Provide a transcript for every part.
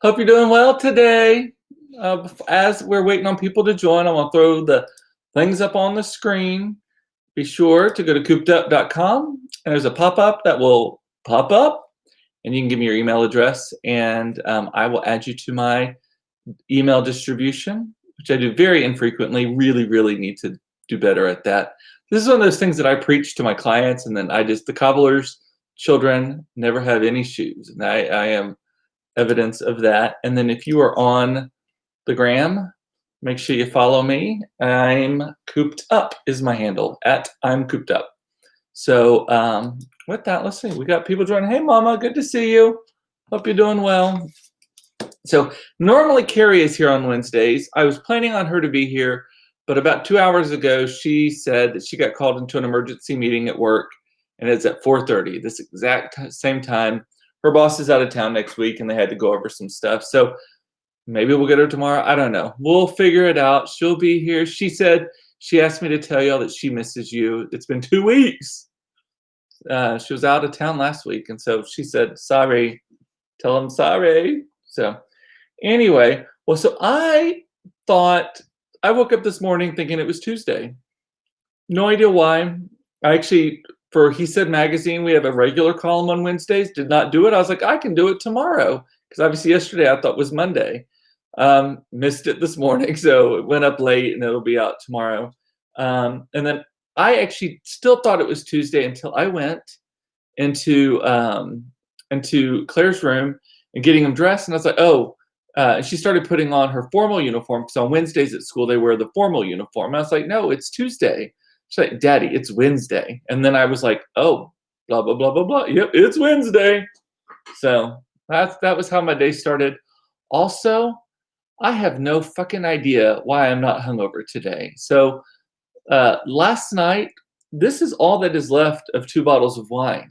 Hope you're doing well today. As we're waiting on people to join, I'm going to throw the things up on the screen. Be sure to go to coopedup.com, and there's a pop-up that will pop up, and you can give me your email address, and I will add you to my email distribution, which I do very infrequently. Really, really need to do better at that. This is one of those things that I preach to my clients, and then the cobbler's children never have any shoes, and I am evidence of that. And then if you are on the gram, make sure you follow me. I'm Cooped Up is my handle, at I'm Cooped Up. So with that, let's see. We got people joining. Hey, Mama, good to see you. Hope you're doing well. So normally Carrie is here on Wednesdays. I was planning on her to be here, but about 2 hours ago, she said that she got called into an emergency meeting at work, and it's at 4:30, this exact same time. Her boss is out of town next week, and they had to go over some stuff. So maybe we'll get her tomorrow. I don't know. We'll figure it out. She'll be here. She said she asked me to tell y'all that she misses you. It's been 2 weeks. She was out of town last week, and so she said, sorry. Tell them sorry. So anyway, well, so I woke up this morning thinking it was Tuesday. No idea why. I actually, for He Said Magazine, we have a regular column on Wednesdays. Did not do it. I was like, I can do it tomorrow, because obviously yesterday I thought was Monday. Missed it this morning, so it went up late, and it'll be out tomorrow. And then I actually still thought it was Tuesday until I went into Claire's room and getting them dressed, and I was like, oh. She started putting on her formal uniform, because on Wednesdays at school they wear the formal uniform. And I was like, no, it's Tuesday. She's like, Daddy, it's Wednesday. And then I was like, oh, blah, blah, blah, blah, blah. Yep, it's Wednesday. So that was how my day started. Also, I have no fucking idea why I'm not hungover today. So last night, this is all that is left of 2 bottles of wine.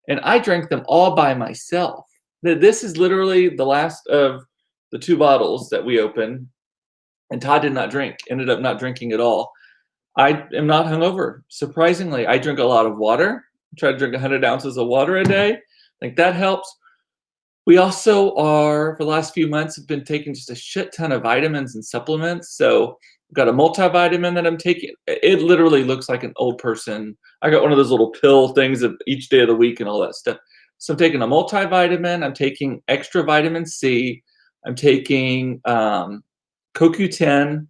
And I drank them all by myself. This is literally the last of the 2 bottles that we opened. And Todd did not drink, ended up not drinking at all. I am not hungover. Surprisingly, I drink a lot of water. I try to drink 100 ounces of water a day. I think that helps. We also for the last few months, have been taking just a shit ton of vitamins and supplements. So I've got a multivitamin that I'm taking. It literally looks like an old person. I got one of those little pill things of each day of the week and all that stuff. So I'm taking a multivitamin. I'm taking extra vitamin C. I'm taking CoQ10,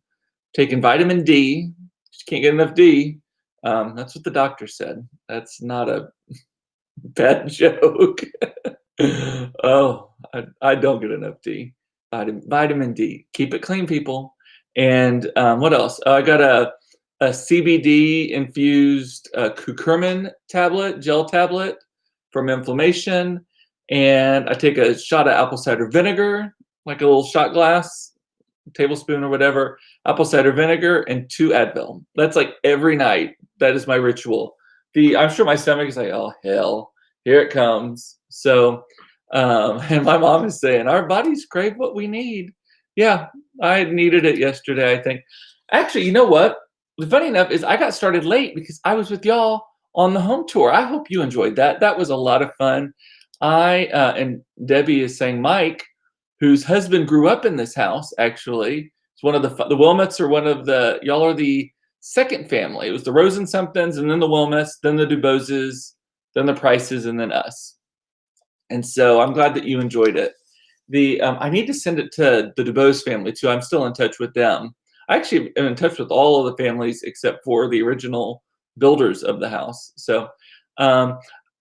taking vitamin D. Just can't get enough D. That's what the doctor said. That's not a bad joke. Oh, I don't get enough D. Vitamin D. Keep it clean, people. And what else? I got a CBD infused curcumin tablet, gel tablet from inflammation. And I take a shot of apple cider vinegar, like a little shot glass, tablespoon or whatever, apple cider vinegar, and 2 Advil. That's like every night. That is my ritual. I'm sure my stomach is like, oh, hell, here it comes. So, and my mom is saying, our bodies crave what we need. Yeah, I needed it yesterday, I think. Actually, you know what? The funny enough is I got started late because I was with y'all on the home tour. I hope you enjoyed that. That was a lot of fun. And Debbie is saying Mike, whose husband grew up in this house, actually. It's one of the Wilmots are one of y'all are the second family. It was the Rosen somethings, and then the Wilmots, then the Duboses, then the Prices, and then us. And so I'm glad that you enjoyed it. I need to send it to the Dubose family too. I'm still in touch with them. I actually am in touch with all of the families except for the original builders of the house. So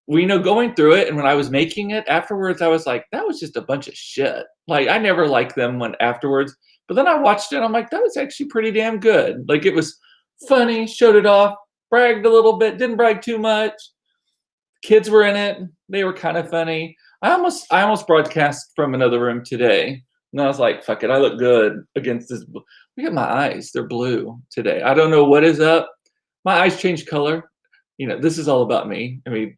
we know going through it, and when I was making it afterwards, I was like, that was just a bunch of shit. Like, I never liked them when afterwards, but then I watched it, I'm like, that was actually pretty damn good. Like, it was funny, showed it off, bragged a little bit, didn't brag too much. Kids were in it, they were kind of funny. I almost broadcast from another room today, and I was like, fuck it, I look good against this. Look at my eyes, they're blue today. I don't know what is up. My eyes change color. You know, this is all about me. I mean,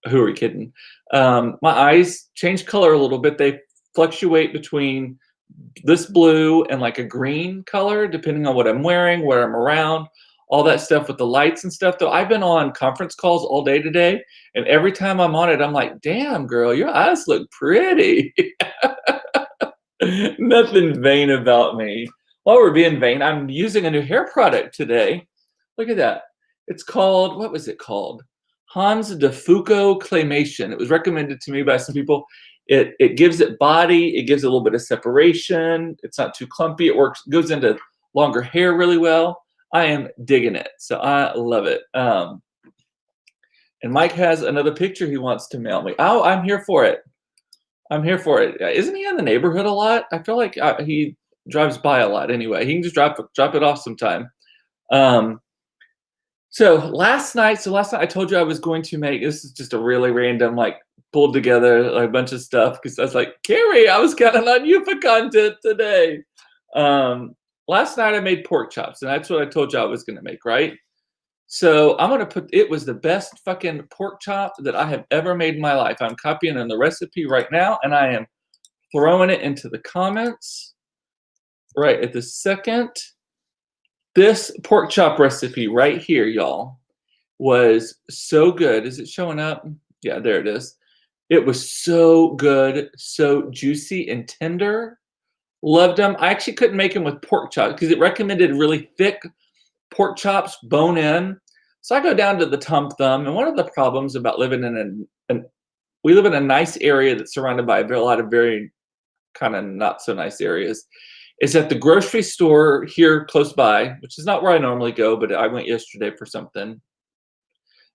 who are we kidding? My eyes change color a little bit. They fluctuate between this blue and like a green color, depending on what I'm wearing, where I'm around, all that stuff with the lights and stuff. Though I've been on conference calls all day today, and every time I'm on it, I'm like, damn, girl, your eyes look pretty. Nothing vain about me. While we're being vain, I'm using a new hair product today. Look at that. It's called, what was it called? Hans de Foucault Claymation. It was recommended to me by some people. It gives it body. It gives it a little bit of separation. It's not too clumpy. It works, goes into longer hair really well. I am digging it. So I love it. And Mike has another picture he wants to mail me. Oh, I'm here for it. I'm here for it. Isn't he in the neighborhood a lot? I feel like he drives by a lot anyway. He can just drop it off sometime. So last night I told you I was going to make, this is just a really random, like pulled together like, a bunch of stuff because I was like, Carrie, I was counting on you for content today. Last night I made pork chops, and that's what I told you I was going to make, right? So I'm going to it was the best fucking pork chop that I have ever made in my life. I'm copying in the recipe right now, and I am throwing it into the comments right at the second. This pork chop recipe right here, y'all, was so good. Is it showing up? Yeah, there it is. It was so good, so juicy and tender. Loved them. I actually couldn't make them with pork chops because it recommended really thick pork chops, bone in. So I go down to the Tum Thum, and one of the problems about living in we live in a nice area that's surrounded by a lot of very kind of not so nice areas, is at the grocery store here close by, which is not where I normally go, but I went yesterday for something.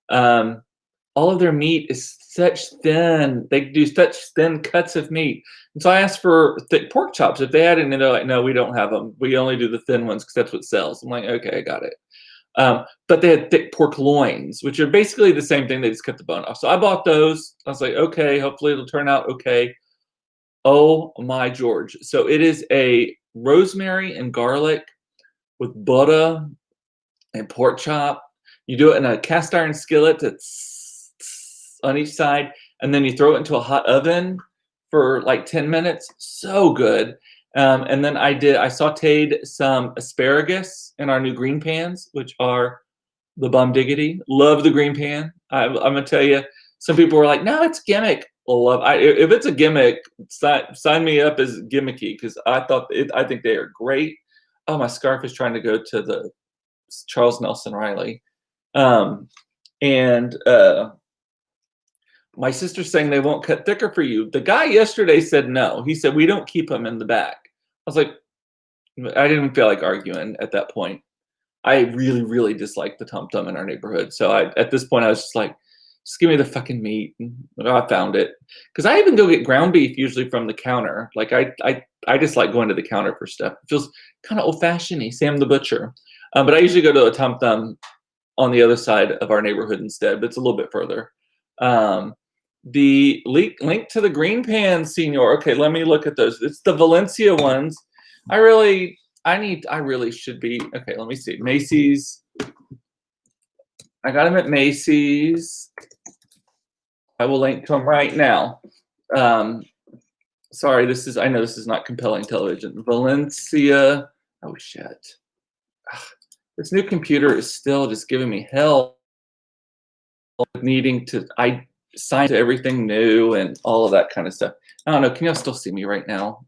All of their meat is such thin. They do such thin cuts of meat. And so I asked for thick pork chops. If they had any, they're like, no, we don't have them. We only do the thin ones because that's what sells. I'm like, okay, I got it. But they had thick pork loins, which are basically the same thing. They just cut the bone off. So I bought those. I was like, okay, hopefully it'll turn out okay. Oh my George. So it is a rosemary and garlic with butter and pork chop. You do it in a cast iron skillet that's on each side, and then you throw it into a hot oven for like 10 minutes. So good. And then I sauteed some asparagus in our new green pans, which are the bum diggity. Love the green pan. I'm gonna tell you, some people were like, no, it's gimmick. If it's a gimmick, sign me up as gimmicky, because I think they are great. Oh, my scarf is trying to go to the Charles Nelson Riley. My sister's saying they won't cut thicker for you. The guy yesterday said no. He said, we don't keep them in the back. I was like, I didn't feel like arguing at that point. I really, really dislike the Tum Tum in our neighborhood. So at this point, I was just like, just give me the fucking meat. I found it. Because I even go get ground beef usually from the counter. Like I just like going to the counter for stuff. It feels kind of old-fashioned-y, Sam the Butcher. But I usually go to a Tum Tum on the other side of our neighborhood instead, but it's a little bit further. The link to the green pan, Senor. Okay, let me look at those. It's the Valencia ones. I really should be. Okay, let me see. Macy's. I got them at Macy's. I will link to them right now. Sorry, I know this is not compelling television. Valencia. Oh shit. Ugh, this new computer is still just giving me hell. Needing to sign to everything new and all of that kind of stuff. I don't know. Can y'all still see me right now?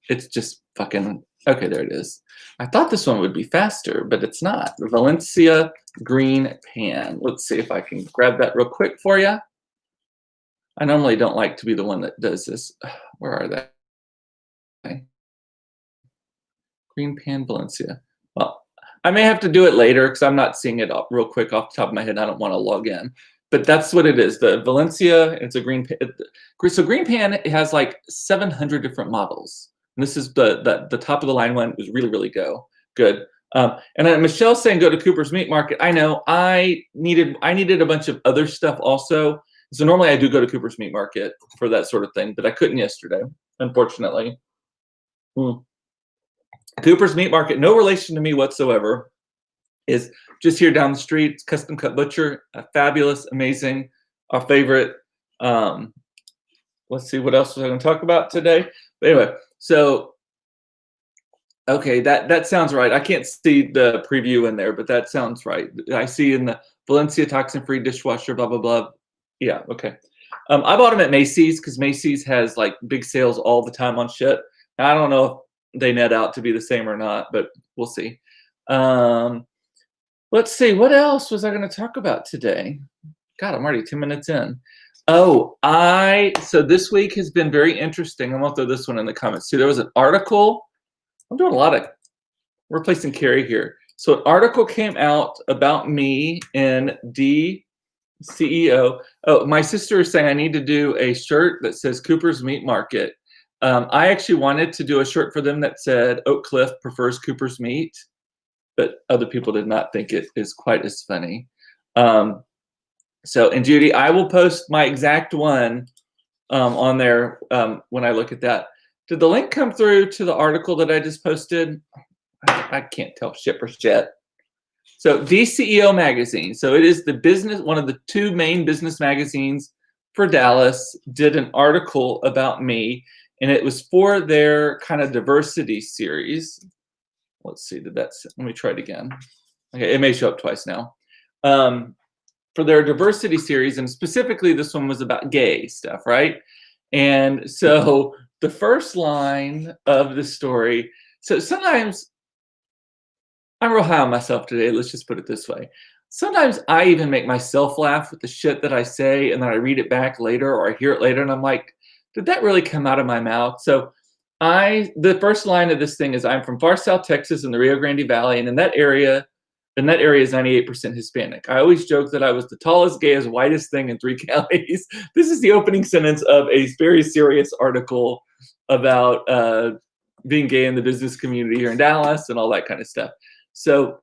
It's just fucking okay. There it is. I thought this one would be faster, but it's not. The Valencia green pan. Let's see if I can grab that real quick for you. I normally don't like to be the one that does this. Where are they? Okay. Green pan Valencia. Well, I may have to do it later because I'm not seeing it real quick off the top of my head. I don't want to log in. But that's what it is. The Valencia, it's a green pan. So green pan, it has like 700 different models. And this is the top of the line one. It was really, really good. And then Michelle's saying go to Cooper's Meat Market. I know. I needed a bunch of other stuff also. So normally I do go to Cooper's Meat Market for that sort of thing, but I couldn't yesterday, unfortunately. Cooper's Meat Market, no relation to me whatsoever, is just here down the street. It's Custom Cut Butcher, fabulous, amazing, our favorite. Let's see what else was I going to talk about today. But anyway, so okay, that sounds right. I can't see the preview in there, but that sounds right. I see in the Valencia toxin-free dishwasher, blah blah blah. Yeah, okay. I bought them at Macy's because Macy's has like big sales all the time on shit. I don't know if they net out to be the same or not, but we'll see. Um, let's see, what else was I going to talk about today? God, I'm already 2 minutes in. Oh, so this week has been very interesting. I'm going to throw this one in the comments too. There was an article. I'm doing a lot of replacing Carrie here. So an article came out about me in DCEO. Oh, my sister is saying I need to do a shirt that says Cooper's Meat Market. I actually wanted to do a shirt for them that said Oak Cliff prefers Cooper's meat, but other people did not think it is quite as funny. And Judy, I will post my exact one on there when I look at that. Did the link come through to the article that I just posted? I can't tell shippers yet. So DCEO magazine. So it is the business, one of the two main business magazines for Dallas, did an article about me, and it was for their kind of diversity series. Let's see, let me try it again. Okay, it may show up twice now. For their diversity series, and specifically this one was about gay stuff, right? And so the first line of the story, so sometimes I'm real high on myself today, let's just put it this way. Sometimes I even make myself laugh with the shit that I say, and then I read it back later or I hear it later and I'm like, did that really come out of my mouth? So the first line of this thing is, I'm from far South Texas in the Rio Grande Valley, and in that area is 98% Hispanic. I always joke that I was the tallest, gayest, whitest thing in 3 counties. This is the opening sentence of a very serious article about being gay in the business community here in Dallas and all that kind of stuff. So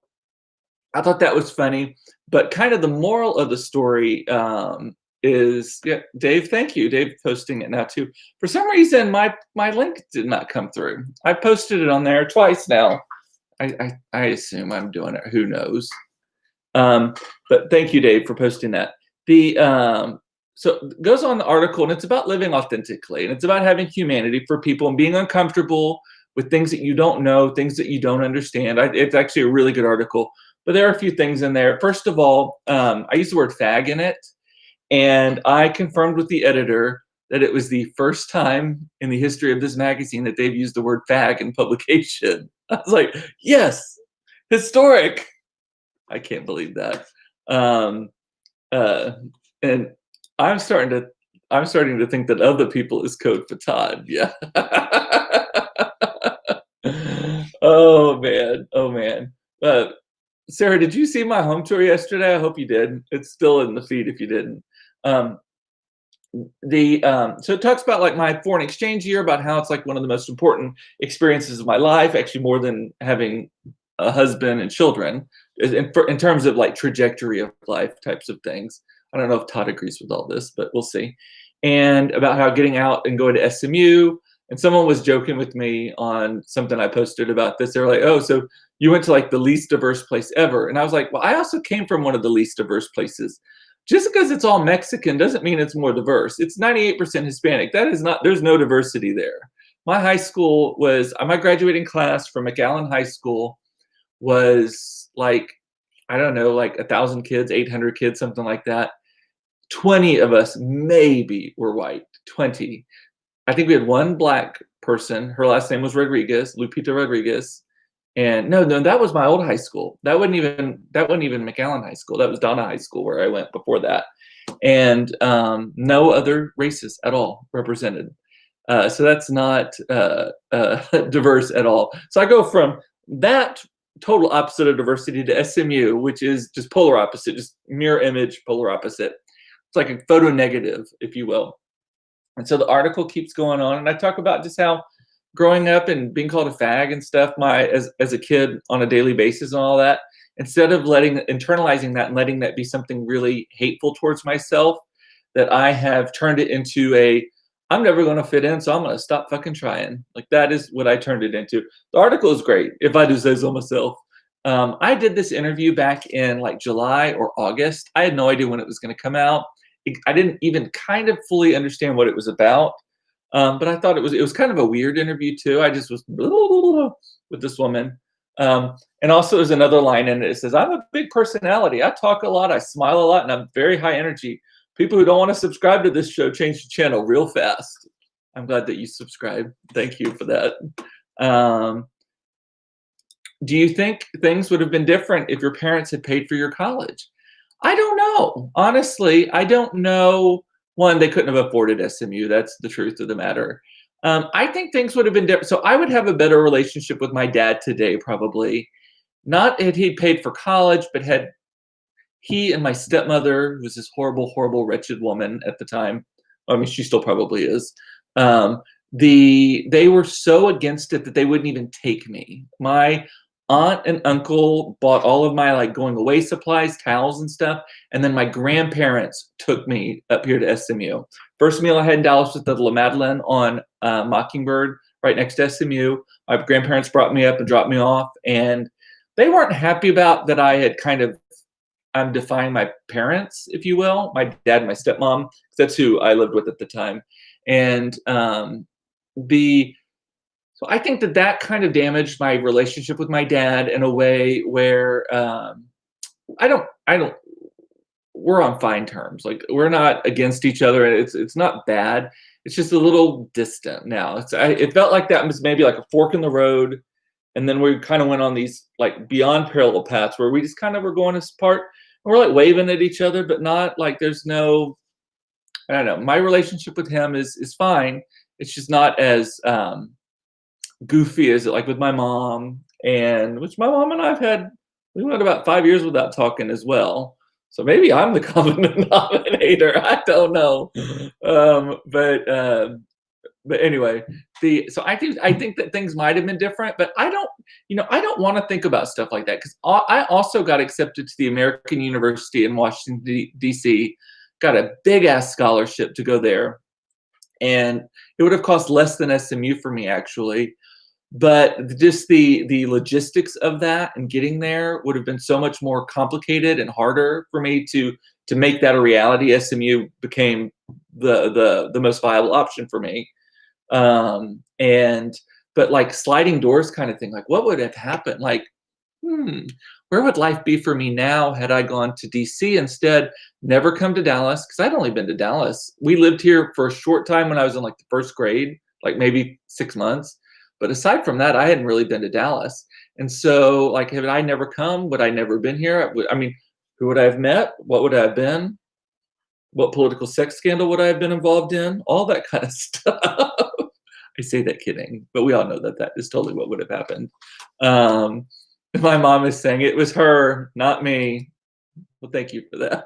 I thought that was funny, but kind of the moral of the story is, yeah, Dave, thank you. Dave posting it now too. For some reason, my link did not come through. I posted it on there twice now. I assume I'm doing it. Who knows? But thank you, Dave, for posting that. So it goes on the article, and it's about living authentically, and it's about having humanity for people and being uncomfortable with things that you don't know, things that you don't understand. It's actually a really good article, but there are a few things in there. First of all, I use the word fag in it, and I confirmed with the editor that it was the first time in the history of this magazine that they've used the word fag in publication. I was like, yes, historic. I can't believe that. And I'm starting to think that other people is code for Todd. Yeah. Oh man. Sarah, did you see my home tour yesterday? I hope you did. It's still in the feed if you didn't. So it talks about like my foreign exchange year, about how it's like one of the most important experiences of my life, actually more than having a husband and children, in terms of like trajectory of life types of things. I don't know if Todd agrees with all this, but we'll see. And about how getting out and going to SMU, and someone was joking with me on something I posted about this. They were like, oh, so you went to like the least diverse place ever. And I was like, well, I also came from one of the least diverse places. Just because it's all Mexican doesn't mean it's more diverse. It's 98% Hispanic. That is not, there's no diversity there. My high school was, my graduating class from McAllen High School was like, I don't know, like 1,000 kids, 800 kids, something like that. 20 of us maybe were white, 20. I think we had one black person. Her last name was Rodriguez, Lupita Rodriguez. And no, that was my old high school. That wasn't even McAllen High School. That was Donna High School where I went before that. And no other races at all represented. So that's not diverse at all. So I go from that total opposite of diversity to SMU, which is just polar opposite, just mirror image, polar opposite. It's like a photo negative, if you will. And so the article keeps going on, and I talk about just how growing up and being called a fag and stuff, as a kid on a daily basis and all that, instead of internalizing that and letting that be something really hateful towards myself, that I have turned it into I'm never going to fit in, so I'm going to stop fucking trying. Like, that is what I turned it into. The article is great, if I do say so myself. I did this interview back in like July or August. I had no idea when it was going to come out. I didn't even kind of fully understand what it was about. But I thought it was kind of a weird interview too. I just was with this woman. And also there's another line in it. It says, I'm a big personality. I talk a lot. I smile a lot, and I'm very high energy. People who don't want to subscribe to this show change the channel real fast. I'm glad that you subscribed. Thank you for that. Um, do you think things would have been different if your parents had paid for your college? I don't know. Honestly, I don't know. One, they couldn't have afforded SMU. That's the truth of the matter. I think things would have been different. So I would have a better relationship with my dad today, probably. Not had he paid for college, but had he and my stepmother, who was this horrible, horrible, wretched woman at the time. I mean, she still probably is. Um, they were so against it that they wouldn't even take me. My aunt and uncle bought all of my like going away supplies, towels and stuff, and then my grandparents took me up here to SMU. First meal I had in Dallas was the La Madeleine on Mockingbird, right next to SMU. My grandparents brought me up and dropped me off, and they weren't happy about that I had kind of I'm defying my parents, if you will, my dad and my stepmom. 'Cause that's who I lived with at the time. And the so I think that that kind of damaged my relationship with my dad in a way where I don't. We're on fine terms. Like we're not against each other. It's not bad. It's just a little distant now. It felt like that was maybe like a fork in the road, and then we kind of went on these like beyond parallel paths where we just kind of were going apart. And we're like waving at each other, but not like there's no. I don't know. My relationship with him is fine. It's just not as goofy as it like with my mom, and which my mom and I've had. We went about 5 years without talking as well. So maybe I'm the common denominator. I don't know. But anyway, so I think that things might have been different, but I don't want to think about stuff like that because I also got accepted to the American University in Washington D.C. Got a big ass scholarship to go there, and it would have cost less than SMU for me actually. But just the logistics of that and getting there would have been so much more complicated and harder for me to make that a reality. SMU became the most viable option for me. And but like sliding doors kind of thing, like what would have happened? Like, hmm, where would life be for me now had I gone to DC instead? Never come to Dallas because I'd only been to Dallas. We lived here for a short time when I was in like the first grade, like maybe 6 months. But aside from that, I hadn't really been to Dallas. And so, like, had I never come, would I never been here? I mean, who would I have met? What would I have been? What political sex scandal would I have been involved in? All that kind of stuff. I say that kidding, but we all know that that is totally what would have happened. Um, my mom is saying it was her, not me. Well, thank you for that.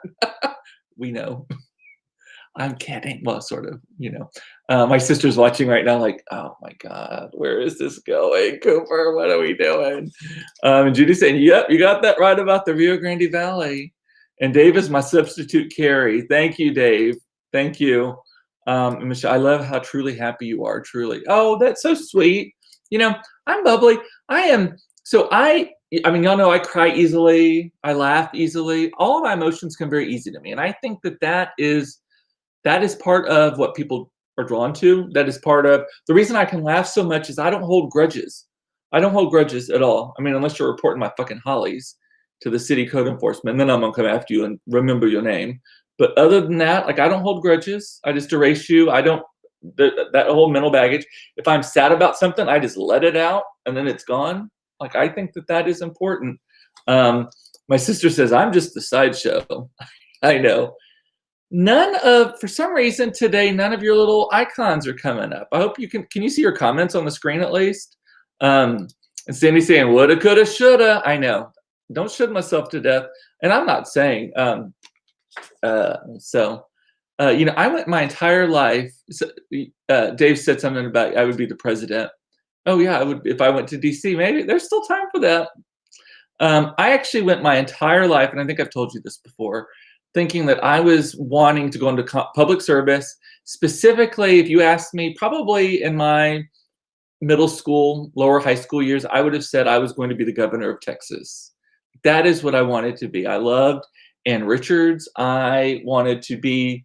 We know. I'm kidding. Well, sort of, you know. My sister's watching right now, like, oh my God, where is this going, Cooper? What are we doing? And Judy's saying, yep, you got that right about the Rio Grande Valley. And Dave is my substitute carry. Thank you, Dave. Thank you. And Michelle, I love how truly happy you are, truly. Oh, that's so sweet. You know, I'm bubbly. I am. So I mean, y'all know I cry easily. I laugh easily. All of my emotions come very easy to me. And I think that that is part of what people are drawn to. That is part of the reason I can laugh so much is I don't hold grudges. I don't hold grudges at all. I mean, unless you're reporting my fucking hollies to the city code enforcement, then I'm gonna come after you and remember your name. But other than that, like I don't hold grudges. I just erase you. I don't that whole mental baggage. If I'm sad about something, I just let it out and then it's gone. Like I think that that is important. My sister says I'm just the sideshow. I know. For some reason today, none of your little icons are coming up. I hope you can you see your comments on the screen at least? And Sandy saying, woulda, coulda, shoulda. I know. Don't should myself to death. And I'm not saying, you know, I went my entire life. So, Dave said something about I would be the president. Oh yeah, I would, if I went to DC, maybe there's still time for that. I actually went my entire life, and I think I've told you this before, thinking that I was wanting to go into public service. Specifically, if you asked me, probably in my middle school, lower high school years, I would have said I was going to be the governor of Texas. That is what I wanted to be. I loved Ann Richards. I wanted to be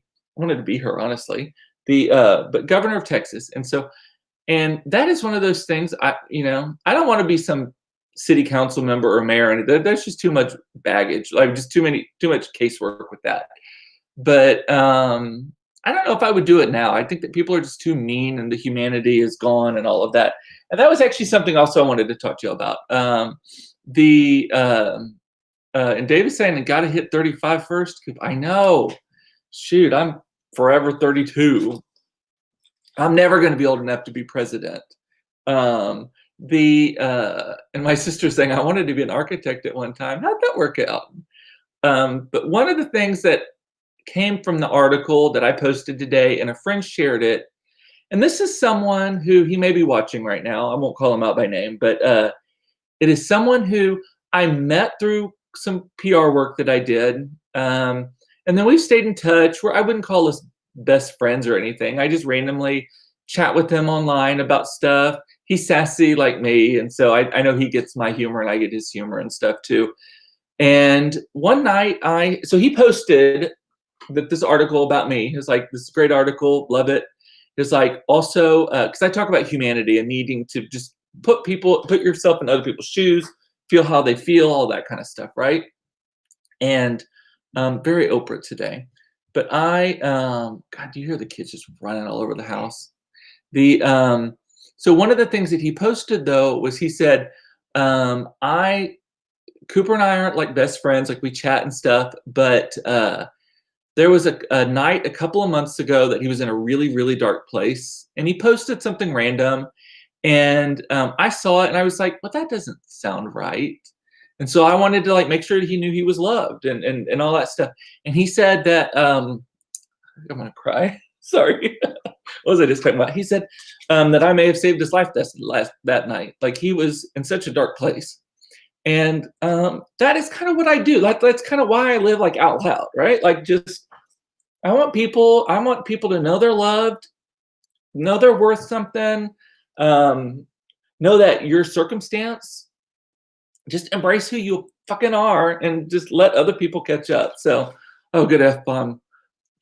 her, honestly. But governor of Texas. And that is one of those things I don't want to be some city council member or mayor, and there's just too much baggage, like just too much casework with that. But I don't know if I would do it now. I think that people are just too mean and the humanity is gone and all of that. And that was actually something also I wanted to talk to you about. The and David's saying, got to hit 35 first. I know. Shoot, I'm forever 32. I'm never going to be old enough to be president. And my sister's saying, I wanted to be an architect at one time. How'd that work out? But one of the things that came from the article that I posted today, and a friend shared it, and this is someone who, he may be watching right now, I won't call him out by name, but it is someone who I met through some PR work that I did. And then we've stayed in touch, where I wouldn't call us best friends or anything. I just randomly chat with him online about stuff. He's sassy like me, and so I know he gets my humor and I get his humor and stuff too. And one night so he posted that this article about me. He was like, this is a great article, love it. It's like, also, because I talk about humanity and needing to just put yourself in other people's shoes, feel how they feel, all that kind of stuff, right? And very Oprah today. But God, do you hear the kids just running all over the house? So one of the things that he posted though was, he said, Cooper and I aren't like best friends, like we chat and stuff, but there was a night a couple of months ago that he was in a really, really dark place, and he posted something random, and I saw it and I was like, well, that doesn't sound right. And so I wanted to like make sure that he knew he was loved and all that stuff. And he said that, I'm gonna cry. Sorry. What was I just talking about? He said that I may have saved his life that night. Like, he was in such a dark place. And that is kind of what I do. Like, that's kind of why I live like out loud, right? Like, just, I want people to know they're loved, know they're worth something, know that your circumstance, just embrace who you fucking are and just let other people catch up. So, oh, good F-bomb.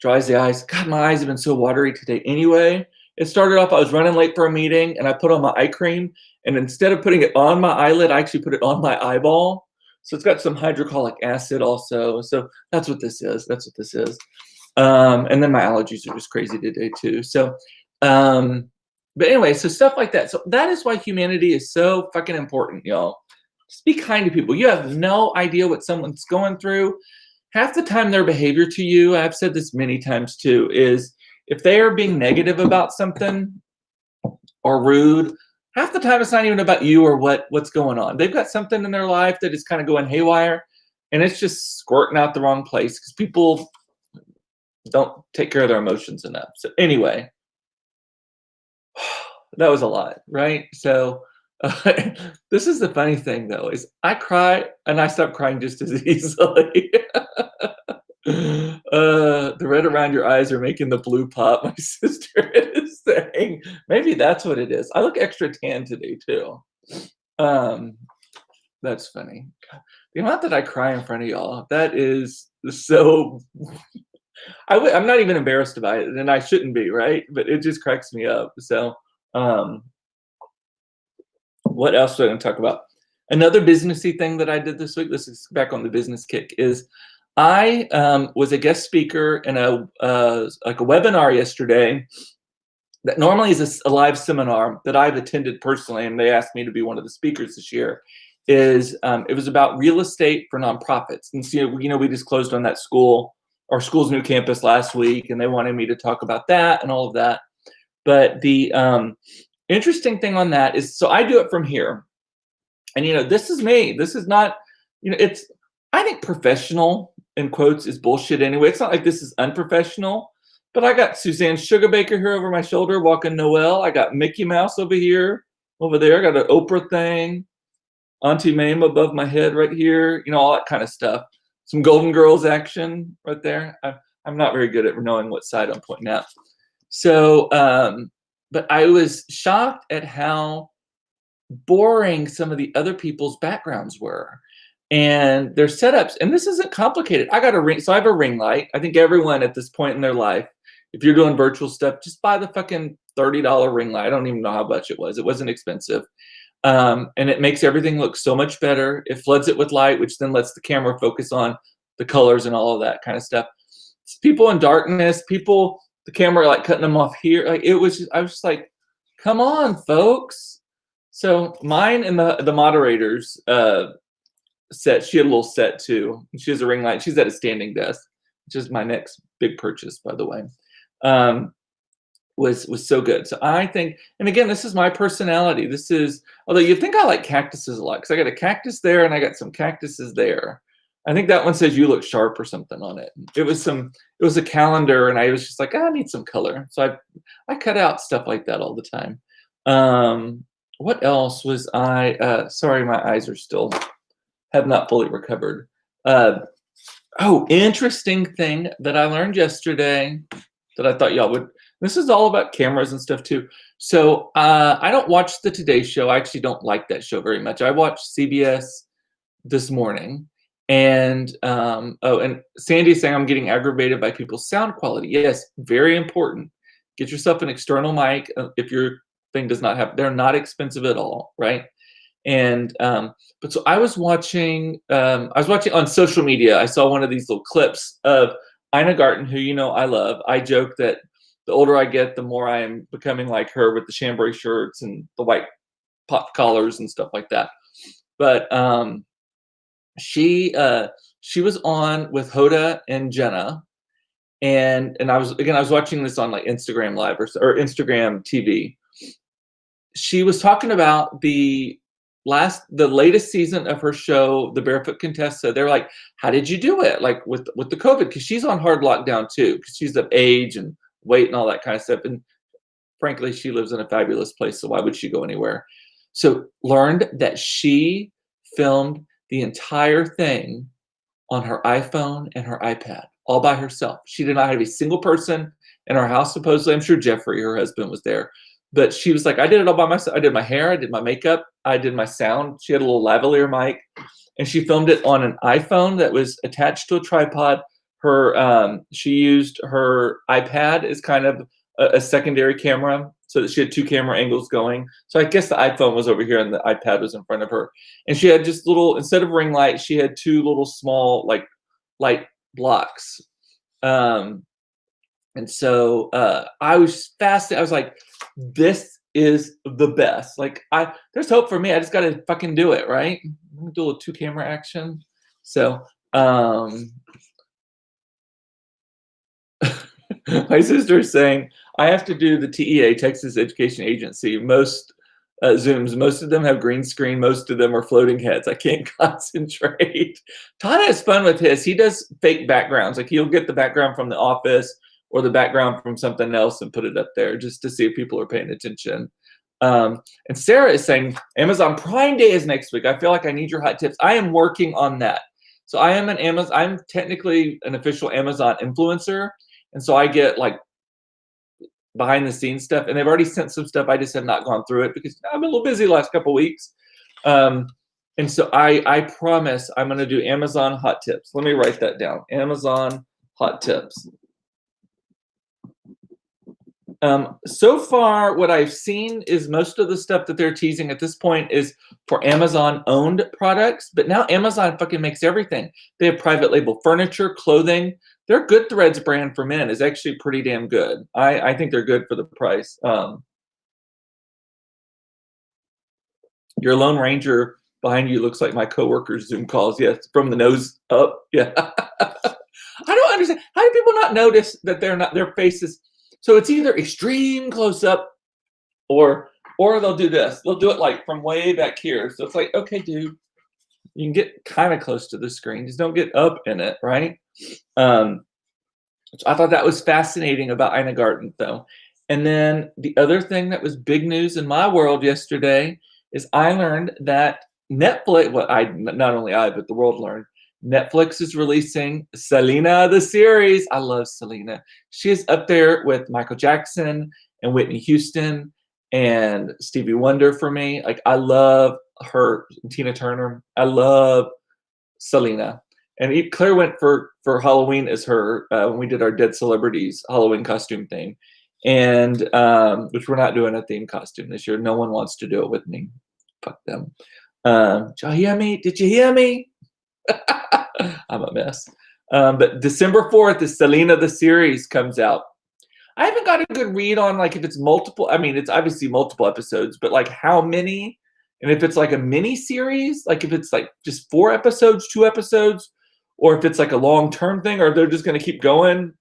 Dries the eyes. God, my eyes have been so watery today anyway. It started off, I was running late for a meeting and I put on my eye cream, and instead of putting it on my eyelid, I actually put it on my eyeball. So it's got some hydrochloric acid also. So that's what this is. That's what this is. And then my allergies are just crazy today too. So, but anyway, so stuff like that. So that is why humanity is so fucking important, y'all. Just be kind to people. You have no idea what someone's going through. Half the time their behavior to you, I've said this many times too, is if they are being negative about something or rude, half the time it's not even about you or what's going on. They've got something in their life that is kind of going haywire, and it's just squirting out the wrong place because people don't take care of their emotions enough. So anyway, that was a lot, right? So this is the funny thing though, is I cry and I stop crying just as easily. The red around your eyes are making the blue pop, my sister is saying. Maybe that's what it is. I look extra tan today too. That's funny. The amount that I cry in front of y'all, that is so I'm not even embarrassed about it, and I shouldn't be, right? But it just cracks me up. So what else are I going to talk about? Another businessy thing that I did this week, this is back on the business kick, is I was a guest speaker in like a webinar yesterday that normally is a live seminar that I've attended personally, and they asked me to be one of the speakers this year. It was about real estate for nonprofits. And so, we just closed on that our school's new campus last week, and they wanted me to talk about that and all of that. But the interesting thing on that is, so I do it from here, and this is me. This is not, it's, I think professional in quotes is bullshit anyway. It's not like this is unprofessional, but I got Suzanne Sugarbaker here over my shoulder walking Noel. I got Mickey Mouse over here, over there. I got an Oprah thing, Auntie Mame above my head right here, all that kind of stuff. Some Golden Girls action right there. I'm not very good at knowing what side I'm pointing at. So, but I was shocked at how boring some of the other people's backgrounds were and their setups. And this isn't complicated. I got a ring. So I have a ring light. I think everyone at this point in their life, if you're doing virtual stuff, just buy the fucking $30 ring light. I don't even know how much it was. It wasn't expensive. And it makes everything look so much better. It floods it with light, which then lets the camera focus on the colors and all of that kind of stuff. It's people in darkness, people the camera like cutting them off here. Like it was just, I was just like, come on, folks. So mine and the moderators set, she had a little set too. She has a ring light. She's at a standing desk, which is my next big purchase, by the way. Was so good. So I think, and again, this is my personality. This is, although you think I like cactuses a lot, because I got a cactus there and I got some cactuses there. I think that one says you look sharp or something on it. It was a calendar, and I was just like, I need some color. So I cut out stuff like that all the time. What else was I, sorry, my eyes are still, have not fully recovered. Oh, interesting thing that I learned yesterday that I thought y'all would, this is all about cameras and stuff too. So I don't watch the Today Show. I actually don't like that show very much. I watched CBS This Morning, and oh, and Sandy's saying I'm getting aggravated by people's sound quality. Yes, very important. Get yourself an external mic if your thing does not have. They're not expensive at all, right? And but so I was watching on social media. I saw one of these little clips of Ina Garten, who I love. I joke that the older I get, the more I am becoming like her with the chambray shirts and the white pop collars and stuff like that. But she was on with Hoda and Jenna, and I was watching this on like Instagram Live or Instagram TV. She was talking about the latest season of her show, The Barefoot Contessa. They're like, how did you do it? Like with the COVID, because she's on hard lockdown too, because she's of age and weight and all that kind of stuff. And frankly, she lives in a fabulous place, so why would she go anywhere? So learned that she filmed the entire thing on her iPhone and her iPad, all by herself. She did not have a single person in her house, supposedly. I'm sure Jeffrey, her husband, was there. But she was like, I did it all by myself. I did my hair, I did my makeup, I did my sound. She had a little lavalier mic, and she filmed it on an iPhone that was attached to a tripod. She used her iPad as kind of a secondary camera, so that she had two camera angles going. So I guess the iPhone was over here and the iPad was in front of her. And she had just little, instead of ring light, she had two little small like light blocks. And so I was fascinated. I was like, this is the best. Like, there's hope for me. I just got to fucking do it, right? I'm gonna do a little 2-camera action. So my sister is saying, I have to do the TEA, Texas Education Agency. Most Zooms, most of them have green screen. Most of them are floating heads. I can't concentrate. Todd has fun with his. He does fake backgrounds. Like he'll get the background from The Office or the background from something else and put it up there just to see if people are paying attention. And Sarah is saying, Amazon Prime Day is next week. I feel like I need your hot tips. I am working on that. So I'm technically an official Amazon influencer. And so I get like behind the scenes stuff, and they've already sent some stuff. I just have not gone through it because I've been a little busy the last couple of weeks. And so I promise I'm going to do Amazon hot tips. Let me write that down. Amazon hot tips. So far, what I've seen is most of the stuff that they're teasing at this point is for Amazon owned products, but now Amazon fucking makes everything. They have private label furniture, clothing. Their Good Threads brand for men is actually pretty damn good. I think they're good for the price. Your Lone Ranger behind you looks like my coworker's Zoom calls. Yes, from the nose up. Yeah. I don't understand. How do people not notice that their faces? So it's either extreme close up or they'll do this. They'll do it like from way back here. So it's like, okay, dude, you can get kind of close to the screen. Just don't get up in it, right? I thought that was fascinating about Ina Garten, though. And then the other thing that was big news in my world yesterday is I learned that Netflix, not only I, but the world learned, Netflix is releasing Selena, the series. I love Selena. She is up there with Michael Jackson and Whitney Houston and Stevie Wonder for me. Like, I love her, Tina Turner. I love Selena. And Claire went for Halloween as her when we did our Dead Celebrities Halloween costume thing. And which we're not doing a theme costume this year. No one wants to do it with me. Fuck them. Did y'all hear me? Did you hear me? I'm a mess. But December 4th is Selena the series comes out. I haven't got a good read on like if it's multiple. I mean, it's obviously multiple episodes, but like how many, and if it's like a mini series, like if it's like just 4 episodes, 2 episodes, or if it's like a long term thing, or they're just going to keep going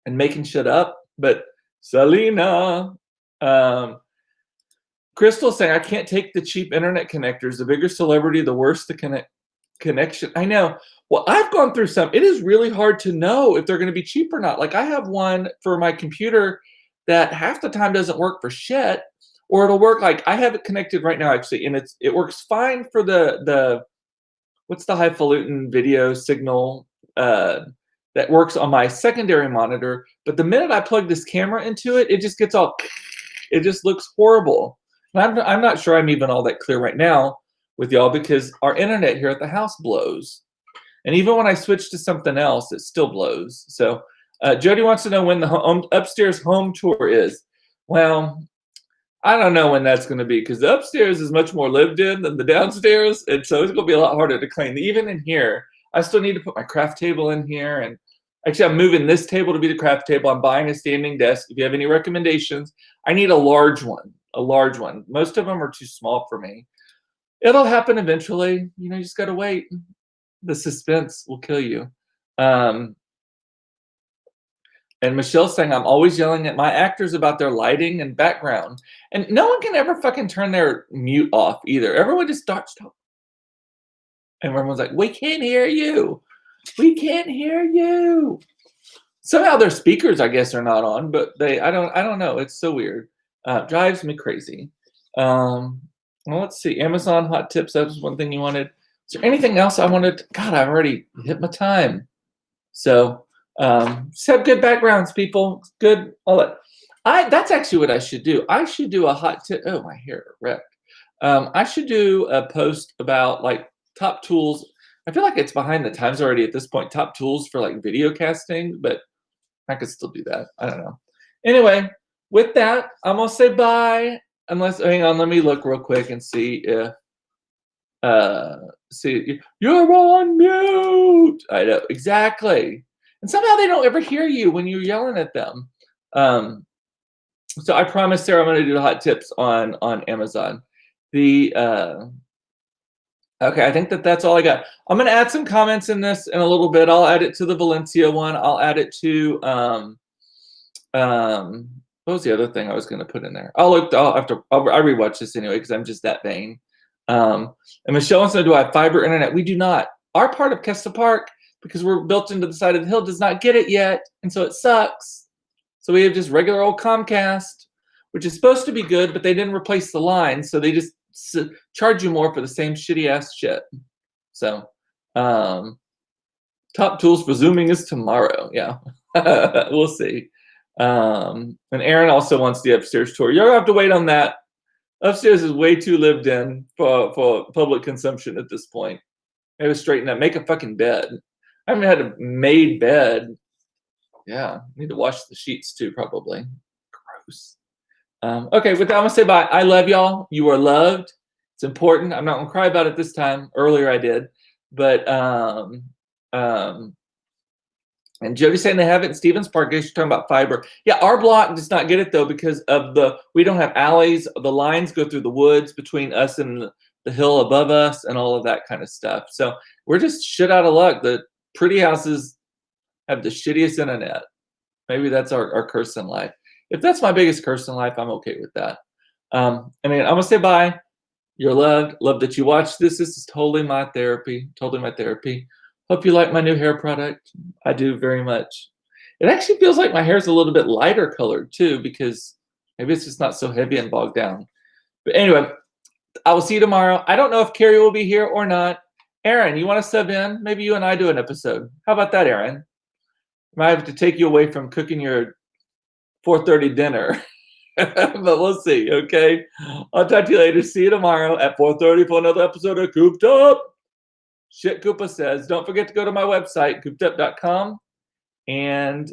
and making shit up. But Selena, Crystal saying, I can't take the cheap internet connectors. The bigger celebrity, the worse the connection. I know. Well, I've gone through some. It is really hard to know if they're going to be cheap or not. Like I have one for my computer that half the time doesn't work for shit, or it'll work. Like I have it connected right now actually, and it works fine for the what's the highfalutin video signal that works on my secondary monitor. But the minute I plug this camera into it, it just gets all. It just looks horrible. And I'm not sure I'm even all that clear right now with y'all because our internet here at the house blows. And even when I switch to something else, it still blows. So Jody wants to know when the upstairs home tour is. Well, I don't know when that's going to be because the upstairs is much more lived in than the downstairs. And so it's going to be a lot harder to clean. Even in here, I still need to put my craft table in here. And actually, I'm moving this table to be the craft table. I'm buying a standing desk. If you have any recommendations, I need a large one. A large one. Most of them are too small for me. It'll happen eventually. You know, you just got to wait. The suspense will kill you. And Michelle's saying, I'm always yelling at my actors about their lighting and background. And no one can ever fucking turn their mute off either. Everyone just starts talking. And everyone's like, we can't hear you. We can't hear you. Somehow their speakers, I guess, are not on, but I don't know. It's so weird. Drives me crazy. Well, let's see. Amazon hot tips. That was one thing you wanted. Is there anything else I wanted? God, I've already hit my time. So just have good backgrounds, people. Good. All that. That's actually what I should do. I should do a hot tip. Oh, my hair wrecked. I should do a post about like top tools. I feel like it's behind the times already at this point. Top tools for like video casting, but I could still do that. I don't know. Anyway, with that, I'm gonna say bye. Unless, hang on, let me look real quick and see if see you're on mute. I know exactly, and somehow they don't ever hear you when you're yelling at them. So I promise, Sarah, I'm going to do the hot tips on Amazon. The okay, I think that's all I got. I'm going to add some comments in this in a little bit. I'll add it to the Valencia one. I'll add it to what was the other thing I was going to put in there? I'll rewatch this anyway because I'm just that vain. And Michelle wants to know, do I have fiber internet? We do not. Our part of Kesta Park, because we're built into the side of the hill, does not get it yet, and so it sucks. So we have just regular old Comcast, which is supposed to be good, but they didn't replace the line, so they just charge you more for the same shitty ass shit. So top tools for Zooming is tomorrow. Yeah, we'll see. And Aaron also wants the upstairs tour. You're gonna have to wait on that. Upstairs is way too lived in for public consumption at this point. Maybe straighten up, make a fucking bed. I haven't had a made bed. Yeah, need to wash the sheets too, probably. Gross. Okay, with that, I'm gonna say bye. I love y'all. You are loved. It's important. I'm not gonna cry about it this time. Earlier I did, but and Jody's saying they have it in Stevens Park. I guess you're talking about fiber. Yeah, our block does not get it though because of we don't have alleys. The lines go through the woods between us and the hill above us and all of that kind of stuff. So we're just shit out of luck. The pretty houses have the shittiest internet. Maybe that's our curse in life. If that's my biggest curse in life, I'm okay with that. I mean, I'm gonna say bye. You're loved. Love that you watched this. This is totally my therapy. Totally my therapy. Hope you like my new hair product. I do very much. It actually feels like my hair is a little bit lighter colored too, because maybe it's just not so heavy and bogged down. But anyway, I will see you tomorrow. I don't know if Carrie will be here or not. Aaron, you want to sub in? Maybe you and I do an episode. How about that, Aaron? I might have to take you away from cooking your 4:30 dinner. But we'll see, okay? I'll talk to you later. See you tomorrow at 4:30 for another episode of Cooped Up. Shit Koopa says. Don't forget to go to my website, coopedup.com. And